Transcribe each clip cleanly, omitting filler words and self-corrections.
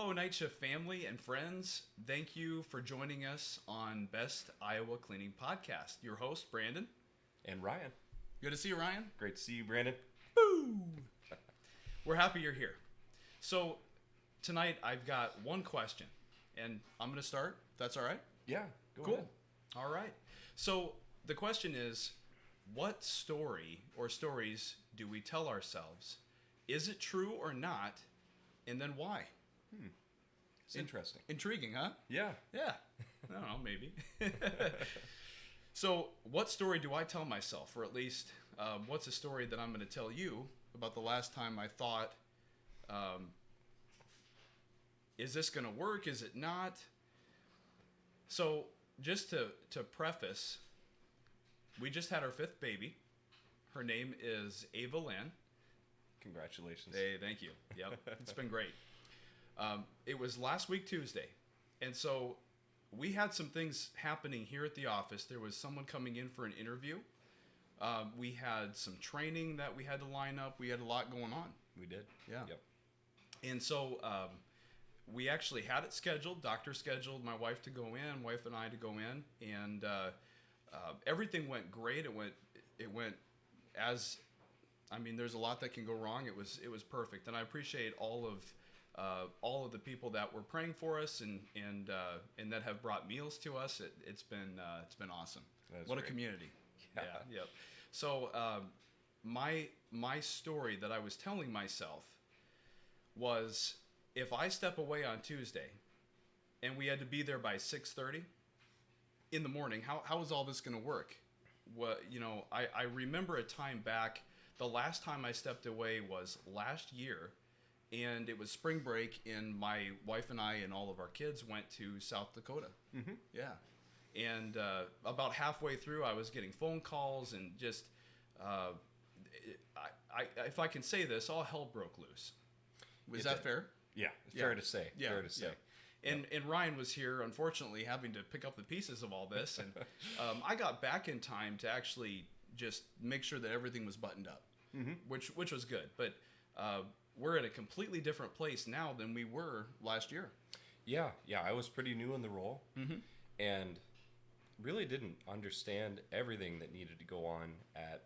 Hello, Night Shift family and friends. Thank you for joining us on Best Iowa Cleaning Podcast. Your host, Brandon. And Ryan. Good to see you, Ryan. Great to see you, Brandon. Boo! We're happy you're here. So, tonight I've got one question, and I'm going to start, if that's all right. Yeah, go Cool. ahead. All right. So, the question is, what story or stories do we tell ourselves? Is it true or not? And then why? It's interesting. Intriguing, huh? Yeah. Yeah. I don't know, maybe. So, what story do I tell myself? Or at least, what's a story that I'm going to tell you about the last time I thought, is this going to work? Is it not? So, just to preface, we just had our 5th baby. Her name is Ava Lynn. Congratulations. Hey, thank you. Yep, it's been great. It was last week Tuesday, and so we had some things happening here at the office. There was someone coming in for an interview. We had some training that we had to line up. We had a lot going on. We did. Yeah. Yep. And so we actually had it scheduled. Doctor scheduled my wife to go in, wife and I to go in, and everything went great. It went as, I mean, there's a lot that can go wrong. It was perfect, and I appreciate all of the people that were praying for us and that have brought meals to us. It's been awesome. That's What great. a community. Yeah. Yep. So my story that I was telling myself was, if I step away on Tuesday and we had to be there by 6:30 in the morning, how is all this going to work? What, I remember a time back. The last time I stepped away was last year, and it was spring break, and my wife and I and all of our kids went to South Dakota. Mm-hmm. Yeah. And about halfway through, I was getting phone calls, and just, if I can say this, all hell broke loose. Was that fair? Yeah. Yeah. Fair to say. Yeah. Fair to say. Yeah. And Ryan was here, unfortunately, having to pick up the pieces of all this. And I got back in time to actually just make sure that everything was buttoned up, Mm-hmm. which was good. But we're at a completely different place now than we were last year. Yeah. Yeah. I was pretty new in the role and really didn't understand everything that needed to go on at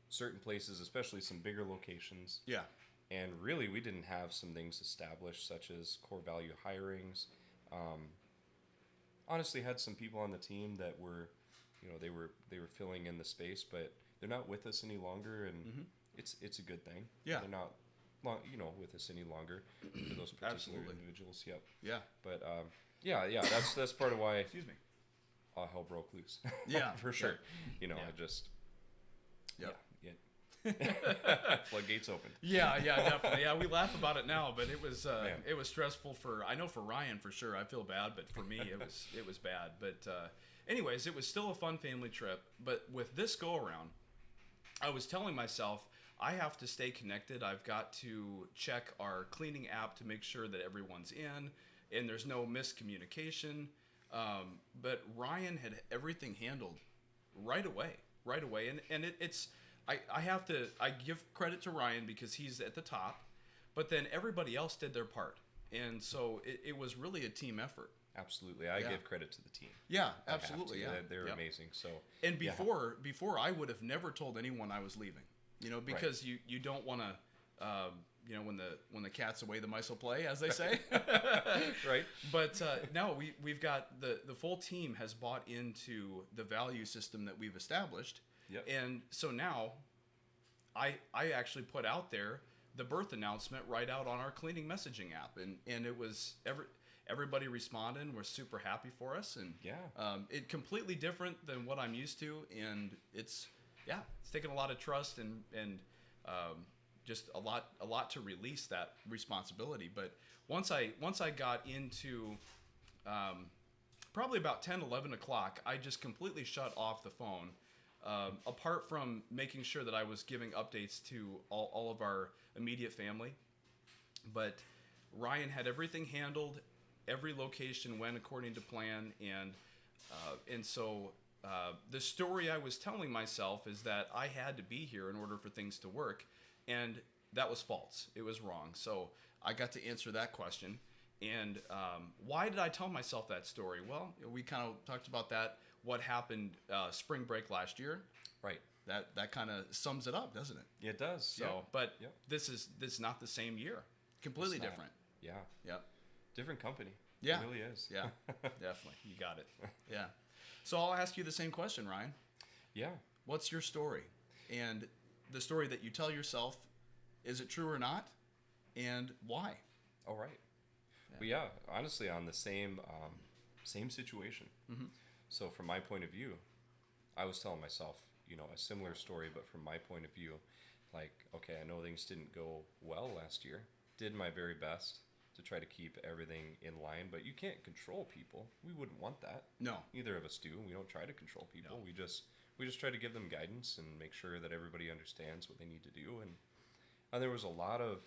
certain places, especially some bigger locations. Yeah. And really, we didn't have some things established, such as core value hirings. Honestly, had some people on the team that were, they were filling in the space, but they're not with us any longer, and it's a good thing. Yeah. They're not, with us any longer for those particular Absolutely. individuals. Yep. Yeah. But yeah, that's part of why Excuse me. all hell broke loose. Yeah. for sure. Yeah. I just. Yep. Yeah. Floodgates opened. Yeah, definitely. Yeah, we laugh about it now, but it was Man. stressful I know for Ryan for sure. I feel bad, but for me it was bad. But anyways, it was still a fun family trip. But with this go around, I was telling myself I have to stay connected. I've got to check our cleaning app to make sure that everyone's in and there's no miscommunication. But Ryan had everything handled right away, and it's. I give credit to Ryan because he's at the top, but then everybody else did their part. And so it was really a team effort. Absolutely. I Yeah. give credit to the team. Yeah, I have absolutely. to. Yeah. They're Yep. amazing. So And yeah. before I would have never told anyone I was leaving, because you don't want to, when the cat's away, the mice will play, as they say. Right. But no, we've got the full team has bought into the value system that we've established. Yep. And so now I actually put out there the birth announcement right out on our cleaning messaging app, and it was everybody responded and was super happy for us, and Yeah. it completely different than what I'm used to, and it's taken a lot of trust and just a lot to release that responsibility. But once I got into probably about 10, 11 o'clock, I just completely shut off the phone. Apart from making sure that I was giving updates to all of our immediate family. But Ryan had everything handled. Every location went according to plan. And so the story I was telling myself is that I had to be here in order for things to work. And that was false. It was wrong. So I got to answer that question. And why did I tell myself that story? Well, we kind of talked about that. What happened spring break last year? Right. That kind of sums it up, doesn't it? It does. So, yeah. but Yep. this is not the same year. Completely It's not. different. Yeah. Yep. Different company. Yeah. It really is. Yeah. Definitely. You got it. Yeah. So I'll ask you the same question, Ryan. Yeah. What's your story? And the story that you tell yourself, is it true or not? And why? All right. Well, yeah. Honestly, on the same situation. Mm-hmm. So from my point of view, I was telling myself, a similar story, but from my point of view, like, okay, I know things didn't go well last year. Did my very best to try to keep everything in line, but you can't control people. We wouldn't want that. No. Neither of us do. We don't try to control people. No. We just try to give them guidance and make sure that everybody understands what they need to do. And there was a lot of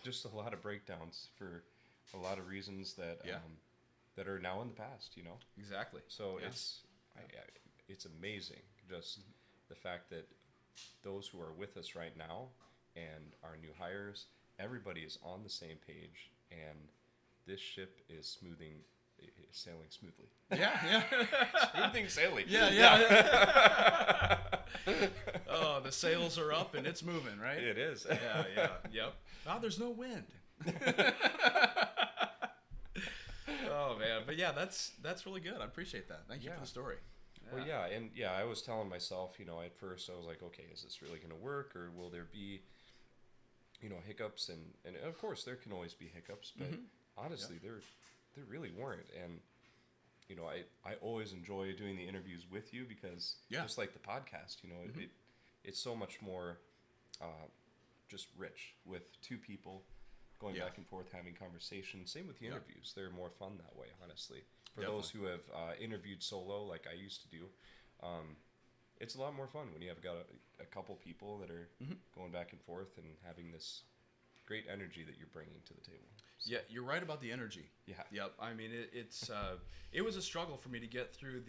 just a lot of breakdowns for a lot of reasons that that are now in the past. Exactly. So Yeah. it's amazing just the fact that those who are with us right now and our new hires, everybody is on the same page, and this ship is sailing smoothly. Yeah. Smoothing sailing. Yeah. Oh, the sails are up and it's moving, right? It is. Yep. Oh, there's no wind. Oh man, but yeah, that's really good. I appreciate that. Thank you for the story. Well, I was telling myself, at first I was like, okay, is this really going to work, or will there be, hiccups? And of course there can always be hiccups, but honestly, there really weren't. And I always enjoy doing the interviews with you because just like the podcast, it's so much more just rich with two people going back and forth having conversation. Same with the interviews. They're more fun that way, honestly. For those who have interviewed solo like I used to do, it's a lot more fun when you have got a couple people that are going back and forth and having this great energy that you're bringing to the table. So. Yeah, you're right about the energy. Yeah. Yep. I mean, it was a struggle for me to get through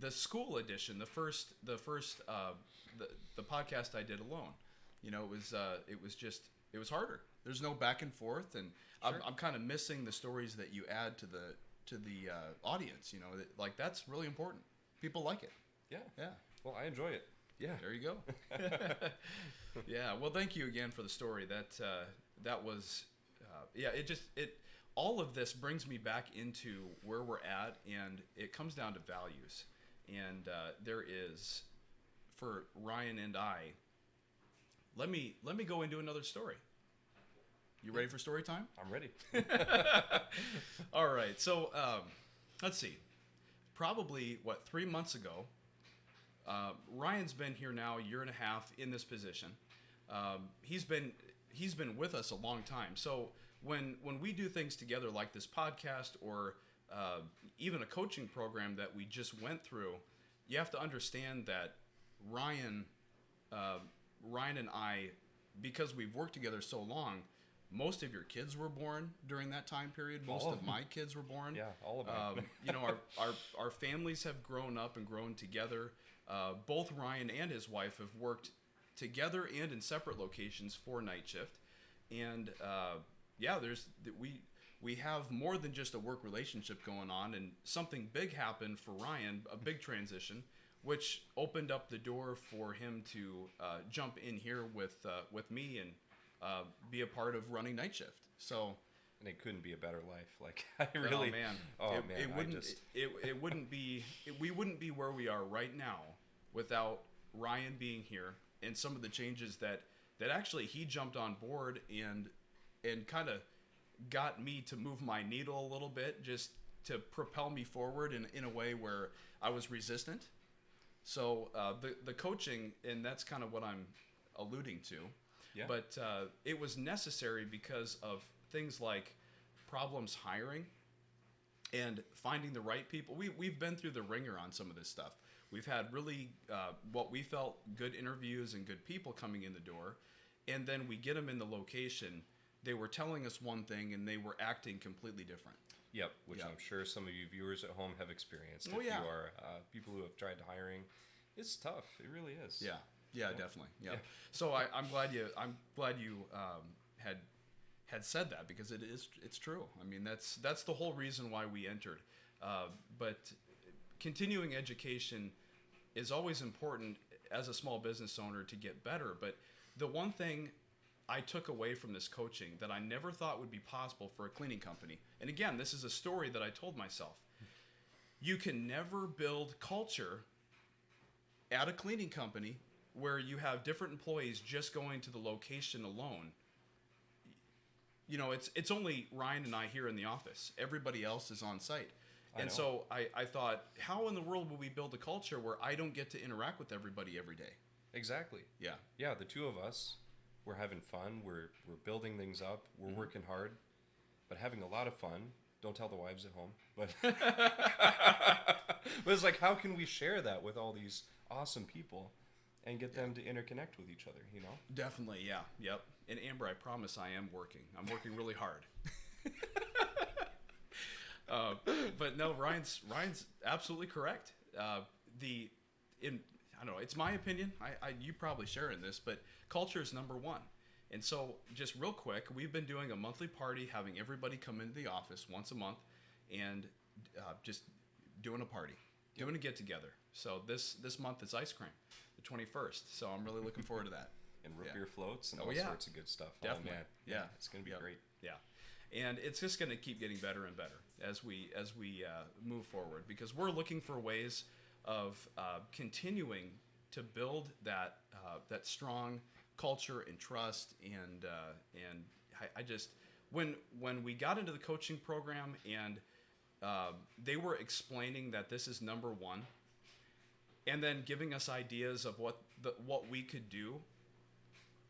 the school edition, the first the podcast I did alone. It was harder. There's no back and forth, and Sure. I'm kind of missing the stories that you add to the audience. Like that's really important. People like it. Yeah. Yeah. Well, I enjoy it. Yeah. There you go. Yeah. Well, thank you again for the story. That was, all of this brings me back into where we're at, and it comes down to values. And there is, for Ryan and I, let me go into another story. You ready for story time? I'm ready. All right. So let's see. Probably 3 months ago. Ryan's been here now a year and a half in this position. He's been with us a long time. So when we do things together like this podcast or even a coaching program that we just went through, you have to understand that Ryan and I, because we've worked together so long, most of your kids were born during that time period. Most of my kids were born. Yeah, all of them. Our families have grown up and grown together. Both Ryan and his wife have worked together and in separate locations for Night Shift. And we have more than just a work relationship going on. And something big happened for Ryan, a big transition, which opened up the door for him to jump in here with me and be a part of running Night Shift. So, and it couldn't be a better life. Like I really, it wouldn't be. We wouldn't be where we are right now without Ryan being here and some of the changes that actually he jumped on board and kind of got me to move my needle a little bit, just to propel me forward in a way where I was resistant. So the coaching, and that's kind of what I'm alluding to. Yeah. But it was necessary because of things like problems hiring and finding the right people. We've been through the ringer on some of this stuff. We've had really what we felt good interviews and good people coming in the door. And then we get them in the location. They were telling us one thing and they were acting completely different. Yep, which I'm sure some of you viewers at home have experienced. Oh, if yeah. you are people who have tried hiring, it's tough. It really is. Yeah, definitely. Yeah. So I'm glad you had said that, because it's true. I mean, that's the whole reason why we entered. But continuing education is always important as a small business owner to get better. But the one thing I took away from this coaching that I never thought would be possible for a cleaning company, and again, this is a story that I told myself, you can never build culture at a cleaning company where you have different employees just going to the location alone. You know, it's only Ryan and I here in the office. Everybody else is on site. And so I thought, how in the world will we build a culture where I don't get to interact with everybody every day? Exactly. Yeah. Yeah, the two of us, we're having fun. We're building things up. We're working hard, but having a lot of fun. Don't tell the wives at home. But but it's like, how can we share that with all these awesome people and get them to interconnect with each other, you know? Definitely, yeah. Yep. And Amber, I promise I am working. I'm working really hard. But no, Ryan's absolutely correct. I don't know, it's my opinion. You probably share in this, but culture is number one. And so, just real quick, we've been doing a monthly party, having everybody come into the office once a month, and just doing a party, doing a get together. So this month is ice cream, the 21st. So I'm really looking forward to that. And root beer floats and all sorts of good stuff. Definitely. Oh, man. Yeah. It's going to be great. Yeah. And it's just going to keep getting better and better as we move forward, because we're looking for ways of continuing to build that strong culture and trust. And I just, when we got into the coaching program and they were explaining that this is number one, and then giving us ideas of what we could do,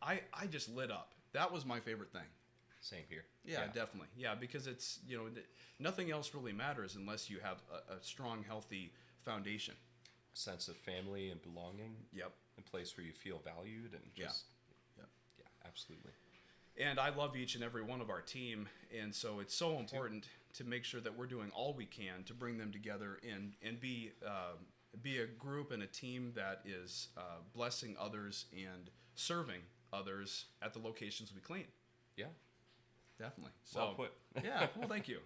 I just lit up. That was my favorite thing. Same here. Yeah, definitely. Yeah, because it's, nothing else really matters unless you have a strong, healthy foundation. A sense of family and belonging. Yep. A place where you feel valued and just. Yeah, absolutely. And I love each and every one of our team, and so it's so important to make sure that we're doing all we can to bring them together and be a group and a team that is blessing others and serving others at the locations we clean. Yeah. Definitely. So, well put. Yeah. Well, thank you.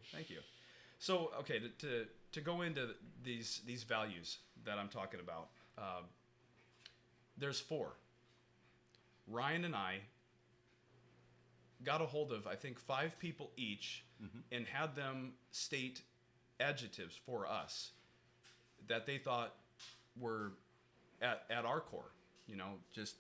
So, okay, to go into these values that I'm talking about, there's 4. Ryan and I got a hold of, I think, 5 people each, and had them state adjectives for us that they thought were at our core. Just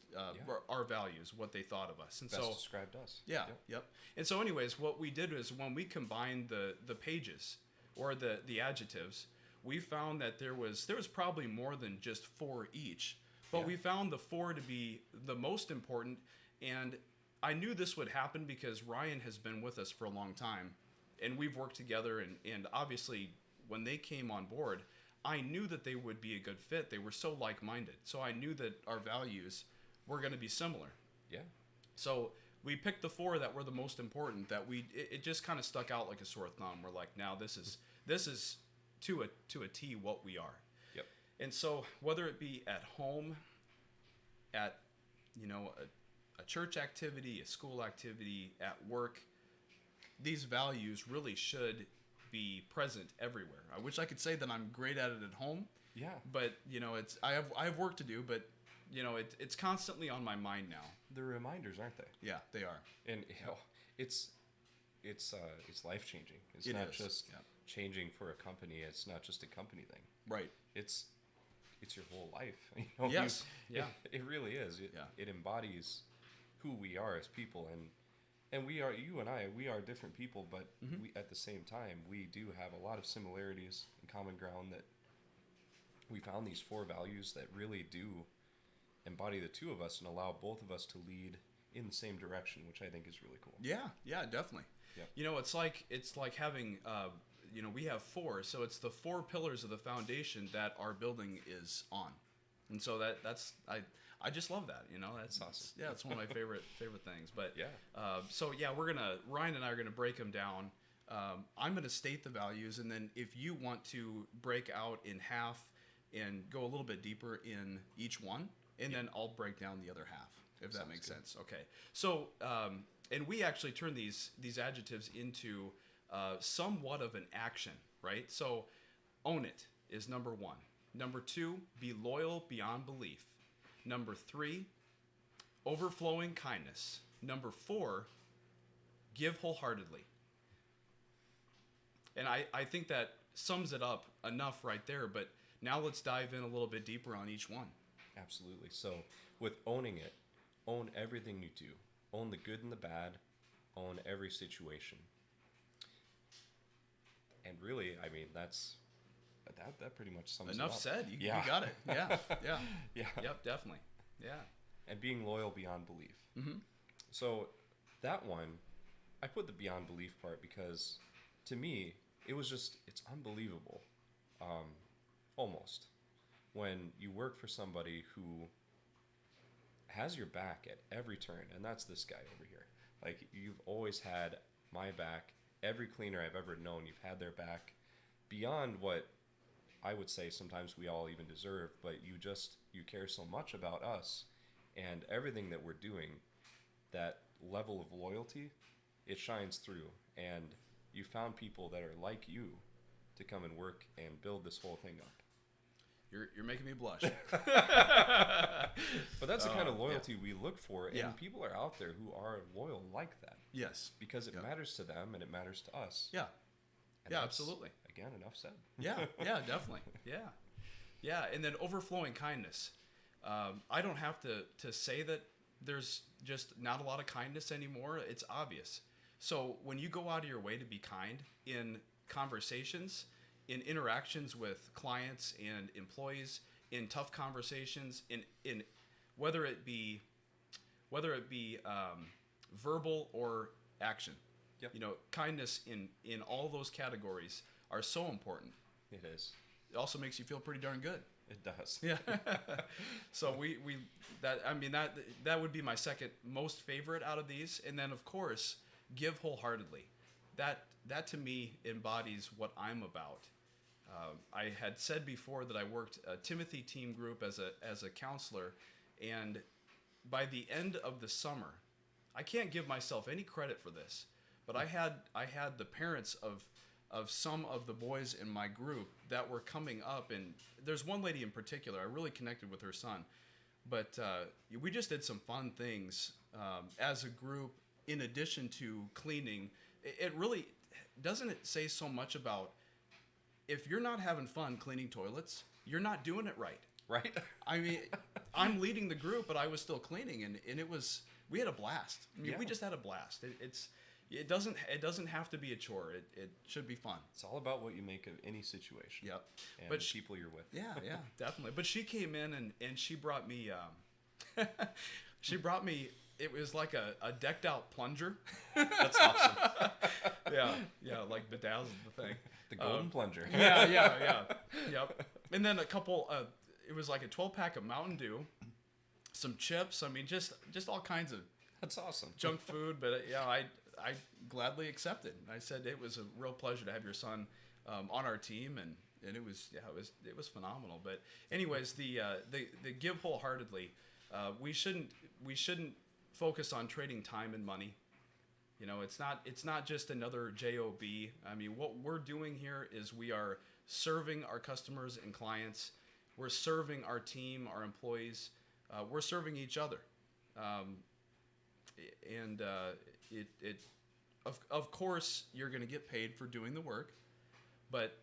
our values, what they thought of us. And Best so described us. Yeah, yep. And so anyways, what we did was when we combined the pages or the adjectives, we found that there was probably more than just 4 each, but we found the 4 to be the most important. And I knew this would happen because Ryan has been with us for a long time, and we've worked together, and obviously when they came on board, I knew that they would be a good fit. They were so like-minded. So I knew that our values were going to be similar. Yeah. So we picked the 4 that were the most important, that it just kind of stuck out like a sore thumb. We're like, now this is to a T what we are. Yep. And so whether it be at home, at a church activity, a school activity, at work, these values really should be present everywhere. I wish I could say that I'm great at it at home. Yeah. But it's I have work to do, but it's constantly on my mind now. They're reminders, aren't they? Yeah, they are. And it's life changing. It's not just changing for a company. It's not just a company thing. Right. It's your whole life. Yes. It really is. It embodies who we are as people, and you and I are different people, but we, at the same time, we do have a lot of similarities and common ground, that we found these 4 values that really do embody the two of us and allow both of us to lead in the same direction, which I think is really cool. Yeah, definitely. Yep. It's like having, we have 4, so it's the 4 pillars of the foundation that our building is on. And so I just love that, that's awesome. Yeah, it's one of my favorite things. But yeah. Ryan and I are gonna break them down. I'm gonna state the values, and then if you want to break out in half and go a little bit deeper in each one, and then I'll break down the other half, if that makes sense. Okay. So and we actually turn these adjectives into somewhat of an action, right? So own it is number 1. Number 2, be loyal beyond belief. Number 3, overflowing kindness. Number 4, give wholeheartedly. And I think that sums it up enough right there, but now let's dive in a little bit deeper on each one. Absolutely. So with owning it, own everything you do. Own the good and the bad. Own every situation. And really, I mean, that pretty much sums it up. Enough said. You got it. Yeah. Yeah. Yeah. Yep, definitely. Yeah. And being loyal beyond belief. Mm-hmm. So that one, I put the beyond belief part because to me, it's unbelievable. Almost. When you work for somebody who has your back at every turn, and that's this guy over here. Like, you've always had my back. Every cleaner I've ever known, you've had their back beyond what I would say sometimes we all even deserve, but you care so much about us and everything that we're doing. That level of loyalty, it shines through, and you found people that are like you to come and work and build this whole thing up. You're making me blush. But that's the kind of loyalty we look for, and Yeah. people are out there who are loyal like that Yes. because it matters to them and it matters to us. Yeah. And Yeah, that's, absolutely. Again, enough said. Yeah, definitely. Yeah, and then overflowing kindness. I don't have to say that there's just not a lot of kindness anymore. It's obvious. So when you go out of your way to be kind in conversations, in interactions with clients and employees, in tough conversations, in whether it be verbal or action. Yep. You know, kindness in all those categories are so important. It is. It also makes you feel pretty darn good. It does. Yeah. So that would be my second most favorite out of these, and then of course give wholeheartedly. That to me embodies what I'm about. I had said before that I worked a Timothy Team Group as a counselor, and by the end of the summer, I can't give myself any credit for this, but I had the parents of some of the boys in my group that were coming up, and there's one lady in particular, I really connected with her son, but we just did some fun things as a group in addition to cleaning. It really, doesn't it say so much about if you're not having fun cleaning toilets, you're not doing it right. Right? I mean, I'm leading the group, but I was still cleaning, and we had a blast. I mean, we just had a blast. It doesn't have to be a chore. It should be fun. It's all about what you make of any situation. Yep. And But the people you're with. Yeah, definitely. But she came in and she brought me it was like a decked out plunger. That's awesome. Yeah, like bedazzled the thing. The golden plunger. Yeah. Yep. And then a couple it was like a 12-pack of Mountain Dew, some chips, I mean just all kinds of That's awesome. junk food, but I gladly accepted. I said it was a real pleasure to have your son on our team, and it was phenomenal. But anyways, the give wholeheartedly. We shouldn't focus on trading time and money. You know, it's not just another job. I mean, what we're doing here is we are serving our customers and clients. We're serving our team, our employees. We're serving each other. Of course, you're going to get paid for doing the work, but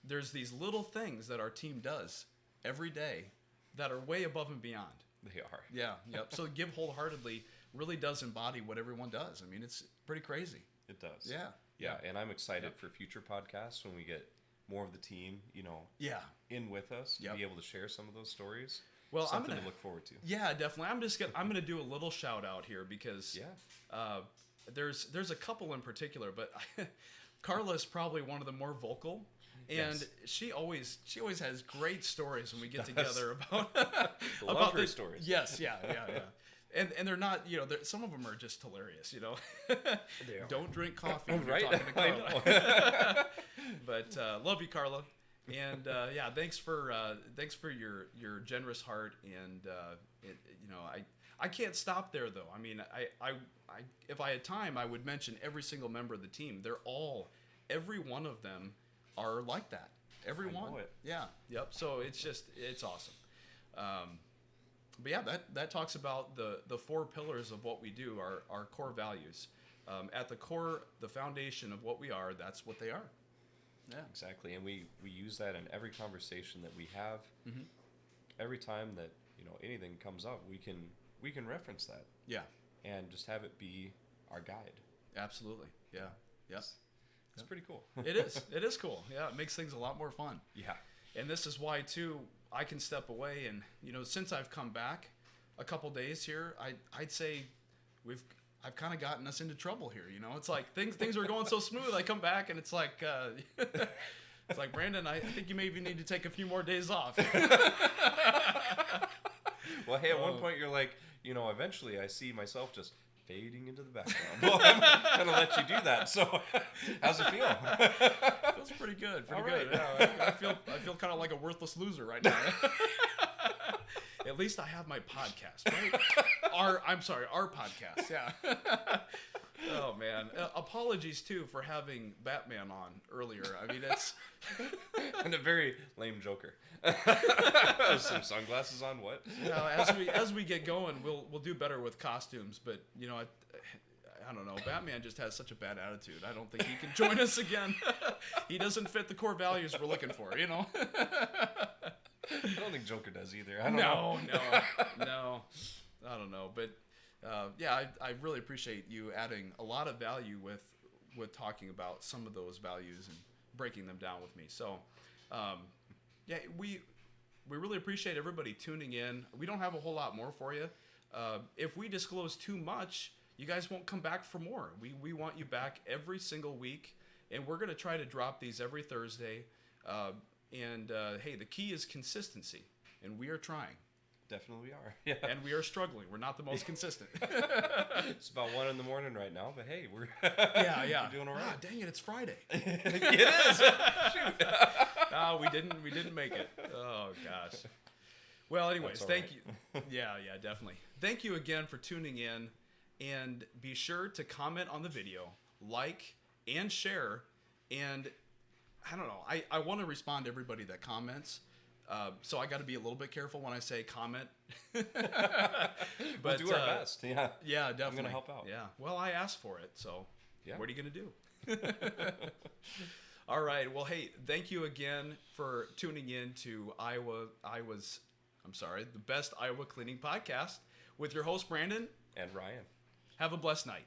there's these little things that our team does every day that are way above and beyond. They are. Yeah, yep. So give wholeheartedly really does embody what everyone does. I mean, it's pretty crazy. It does. Yeah. And I'm excited for future podcasts when we get more of the team, in with us to be able to share some of those stories. Well, something I'm gonna to look forward to. Yeah, definitely. I'm gonna do a little shout out here because there's a couple in particular, but Carla's probably one of the more vocal, and she always has great stories when we get together about her stories. Yes, yeah. And they're not, some of them are just hilarious, They are. Don't drink coffee when Right? you're talking to I Carla. But love you, Carla. And thanks for your generous heart, and I can't stop there though. I mean, I if I had time, I would mention every single member of the team. Every one of them are like that. Every I one. know it. Yeah. Yep. So it's awesome. But yeah, that talks about the four pillars of what we do, our core values. At the core, the foundation of what we are, that's what they are. Yeah. Exactly, and we use that in every conversation that we have. Mm-hmm. Every time that anything comes up, we can reference that. Yeah. And just have it be our guide. Absolutely. Yeah. Yes. It's pretty cool. It is. It is cool. Yeah. It makes things a lot more fun. Yeah. And this is why too I can step away, and since I've come back a couple days here, I'd say I've kind of gotten us into trouble here. It's like things are going so smooth. I come back and it's like it's like, Brandon, I think you maybe need to take a few more days off. Well, hey, at one point you're like, eventually I see myself just fading into the background. Well, I'm gonna let you do that. So, how's it feel? Feels pretty good. Pretty All good. right. Yeah, I feel kind of like a worthless loser right now. At least I have my podcast, right? Our podcast. Yeah. Oh man, apologies too for having Batman on earlier. I mean, it's and a very lame Joker. Some sunglasses on. What? As we get going, we'll do better with costumes. But I don't know. Batman just has such a bad attitude. I don't think he can join us again. He doesn't fit the core values we're looking for. I don't think Joker does either. I don't know. No. I don't know. But yeah, I really appreciate you adding a lot of value with talking about some of those values and breaking them down with me. So, yeah, we really appreciate everybody tuning in. We don't have a whole lot more for you. If we disclose too much, you guys won't come back for more. We want you back every single week, and we're going to try to drop these every Thursday. Hey, the key is consistency, and we are trying. Definitely we are. Yeah. And we are struggling. We're not the most consistent. It's about 1 a.m. right now, but hey, we're we're doing all right. Ah, dang it, it's Friday. It is. Shoot. No, we didn't make it. Oh gosh. Well, anyways, thank you. Yeah, definitely. Thank you again for tuning in, and be sure to comment on the video, like and share, and I don't know. I want to respond to everybody that comments. So I got to be a little bit careful when I say comment. But we'll do our best. Yeah. Yeah, definitely. I'm going to help out. Yeah. Well, I asked for it, so yeah. What are you going to do? All right. Well, hey, thank you again for tuning in to the Best Iowa Cleaning Podcast with your host, Brandon. And Ryan. Have a blessed night.